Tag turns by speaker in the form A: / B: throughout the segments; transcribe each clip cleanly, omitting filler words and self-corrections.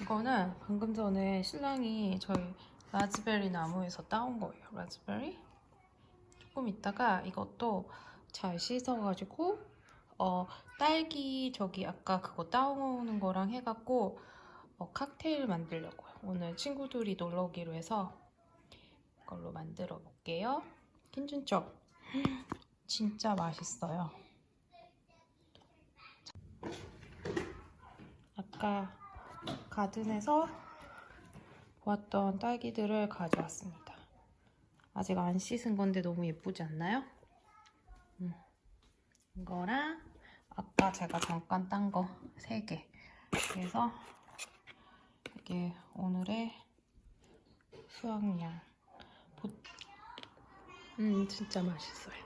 A: 이거는 방금 전에 신랑이 저희 라즈베리 나무에서 따온 거예요. 라즈베리. 조금 있다가 이것도 잘 씻어가지고 딸기 저기 아까 그거 따오는 거랑 해갖고 칵테일 만들려고요. 오늘 친구들이 놀러 오기로 해서 이걸로 만들어 볼게요. 킨준쪽 진짜 맛있어요. 아까 가든에서 보았던 딸기들을 가져왔습니다. 아직 안 씻은 건데 너무 예쁘지 않나요? 이거랑 아까 제가 잠깐 딴 거 3개. 그래서 이게 오늘의 수확량. 진짜 맛있어요.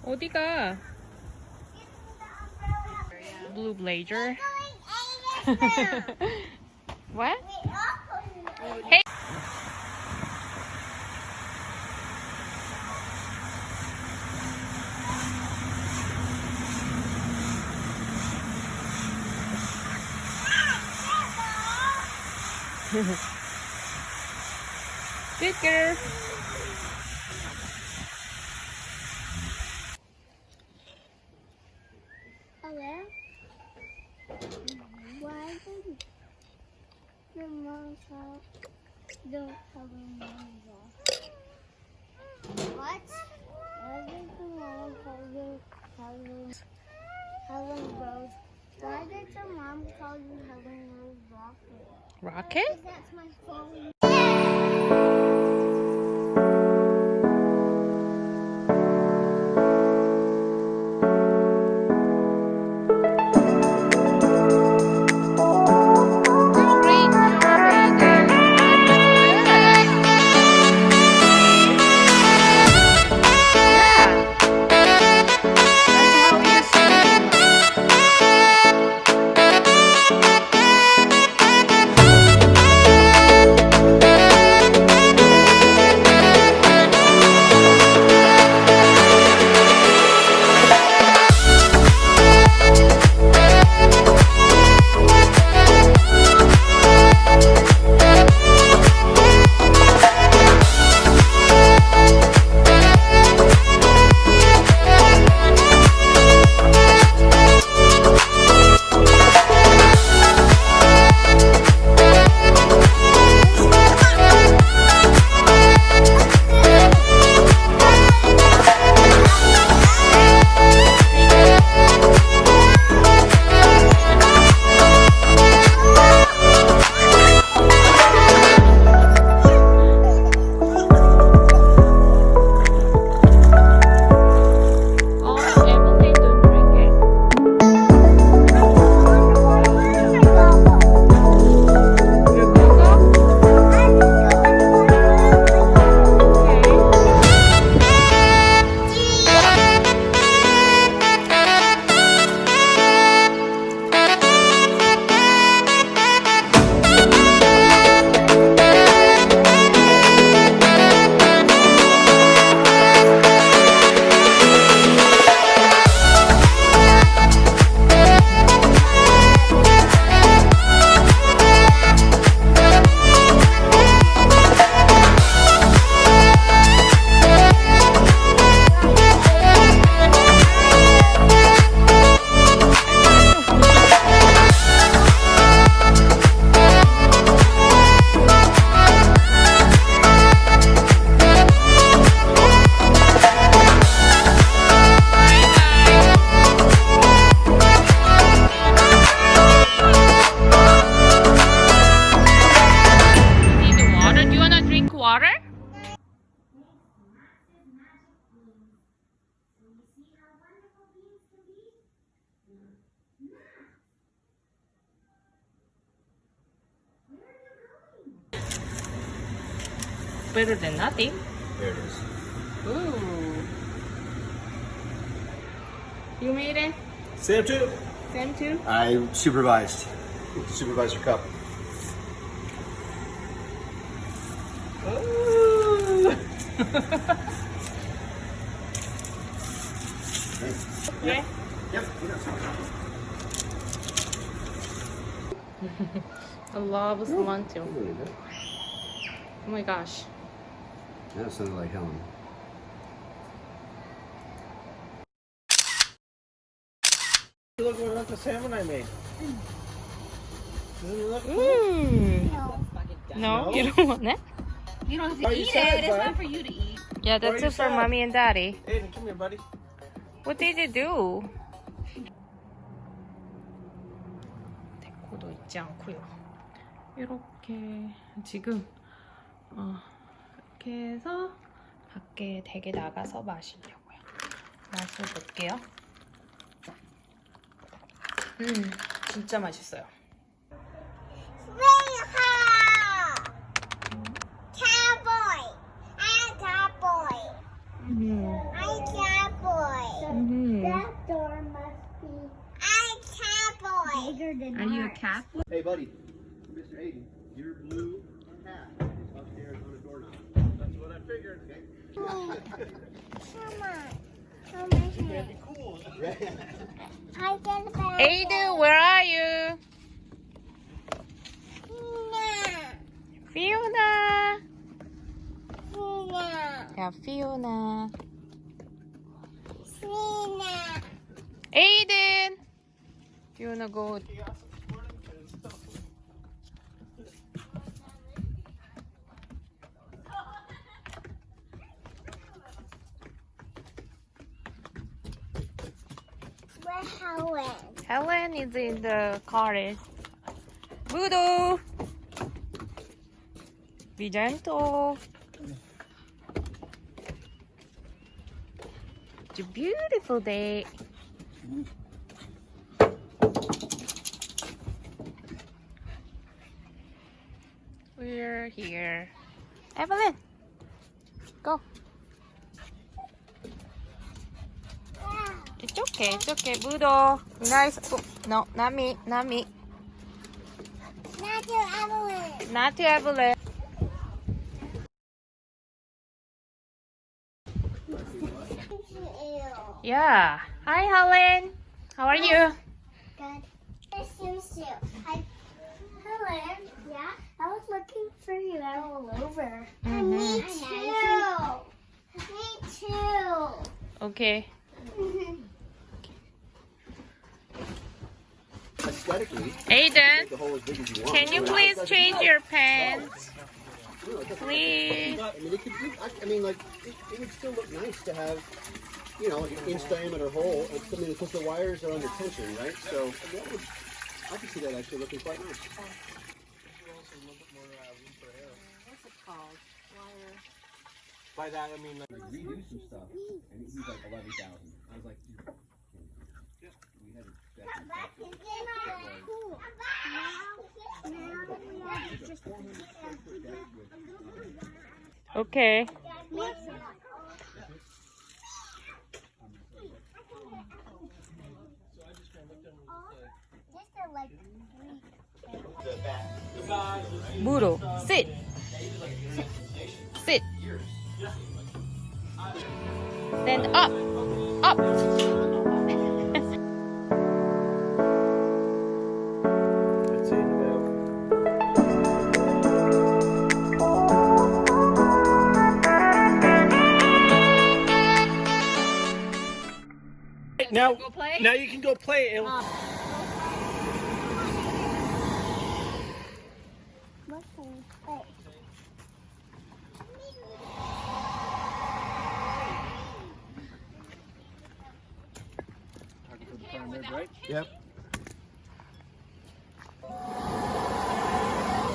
A: 어디가? Blue blazer. What? Hey. Good girl.
B: Hello? Why didn't your mom don't have a mom? What? Why did your mom call you Helen Rose? Why did your mom call you Helen Rose Rocket?
A: Rocket?
B: That's my phone.
A: better than nothing.
C: There it is.
A: Ooh. You made it?
C: Sam too.
A: Sam too?
C: I supervised. Supervisor cup.
A: Ooh. Yeah.
C: Yep.
A: I love cilantro. Oh my gosh.
C: That sounded like Helen. Look what the salmon I made. Doesn't it look
A: No, you don't want it?
D: You don't have to
C: Oh, you
D: eat
C: said
D: it.
C: it,
D: It's
C: bud.
D: not for you to eat.
A: Yeah, that's
C: you
A: it for
C: said.
A: mommy and daddy.
C: Aiden, come here, buddy.
A: What did you do? 데코도 있지 않고요. 이렇게 지금 이렇게 해서 밖에 댁에 나가서 마시려고요. 맛을 볼게요. 진짜 맛있어요.
B: Cowboy. I'm cowboy. I'm cowboy. That door must be. I'm cowboy. Bigger than
A: Are you a cat?
C: Hey, buddy. Mr. Aiden, your blue hat is upstairs on the doorknob. That's what I figured. Okay.
B: Come on. Come on.
C: That'd be cool.
B: I get back.
A: Aiden, where are you? Fiona. Yeah, Fiona. Aiden. Fiona, go.
B: Where's Helen?
A: Helen is in the car. Budo. Be gentle. It's a beautiful day. We're here. Evelyn, go. It's okay, Budo. Nice. Oh, no, not me, not me.
B: Not to Evelyn.
A: Not to Evelyn. Yeah. Hi, Helen. How are you?
B: Good. Susu. Helen. Yeah? I was looking for you all over. Me too. Me too.
A: Okay.
C: Aesthetically,
A: Aiden,
C: the hole as big as you want.
A: can you please change your pants? Please.
C: I mean, it could. I mean, like, it would still look nice to have, you know, like an inch diameter hole. I mean, because the wires are under tension, right? So that would, I could see that actually looking quite nice.
D: What's it called? Wire.
C: By that, I mean, like, redo some stuff, and he's like 11,000. I was like, we had
A: Okay. Muro, sit. Sit. Stand up. Up.
C: That's it about. Now, now you can go play. It. Right? Yep.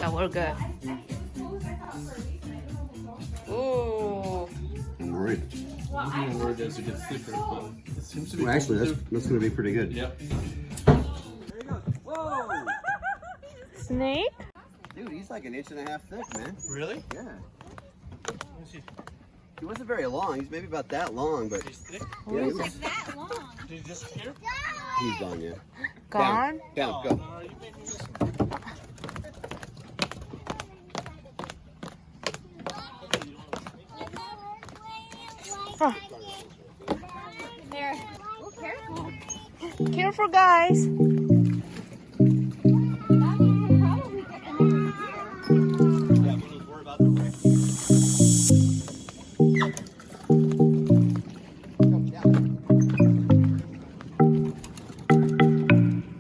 A: Yeah, we're good. Ooh.
C: I'm worried.
E: I'm worried as it gets thicker, but it seems to be.
C: Well, actually, that's going to be pretty good.
E: Yep.
C: There you go. Whoa!
A: Snake?
C: Dude, he's like an inch and a half thick, man.
E: Really?
C: Yeah. He wasn't very long. He's maybe about that long, but yeah, he was,
D: That long.
C: he's gone. Yeah.
A: Gone?
C: Down. Go.
D: There. Oh, careful.
A: Careful, guys.
D: That means we'll probably get the next.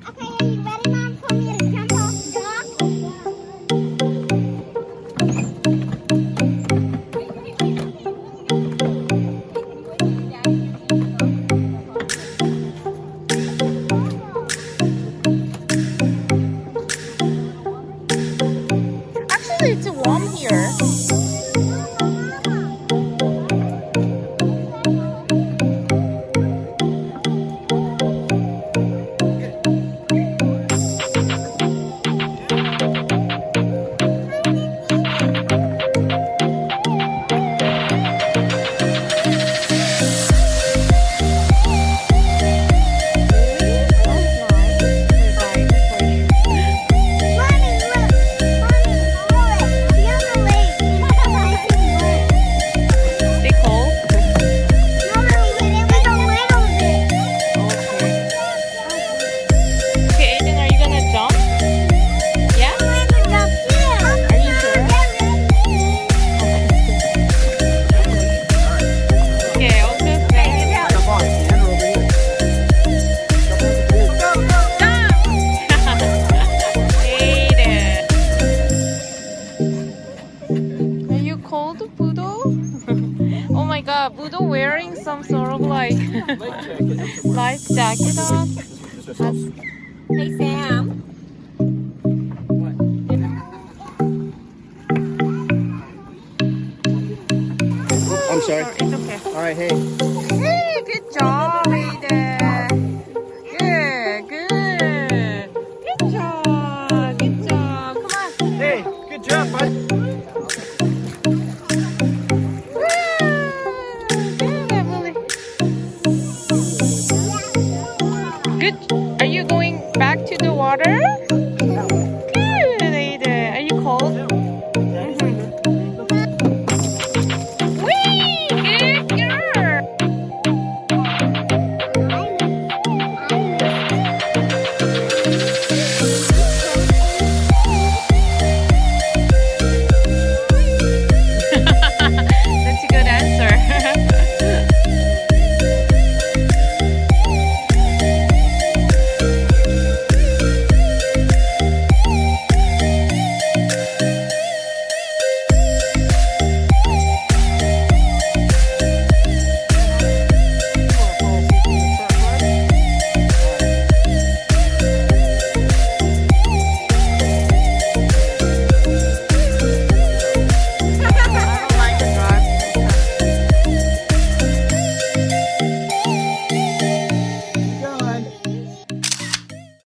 B: Okay, are you ready, Mom, for me to jump off the dock?
A: Actually, it's warm here.
B: Mommy, look. Mommy, look. The other way.
A: Stay cold.
B: Mommy, it was a little bit.
A: Okay, Aiden, are you gonna jump? Yeah?
B: Are
A: you sure? Okay, okay, okay.
C: Jump on. Stand over here.
A: Aiden. Are you cold, Budo? Oh my god, Budo wearing some sort of like life jacket on.
D: Hey, Sam.
C: I'm sorry.
A: It's okay.
C: All right, hey.
A: Hey, good job.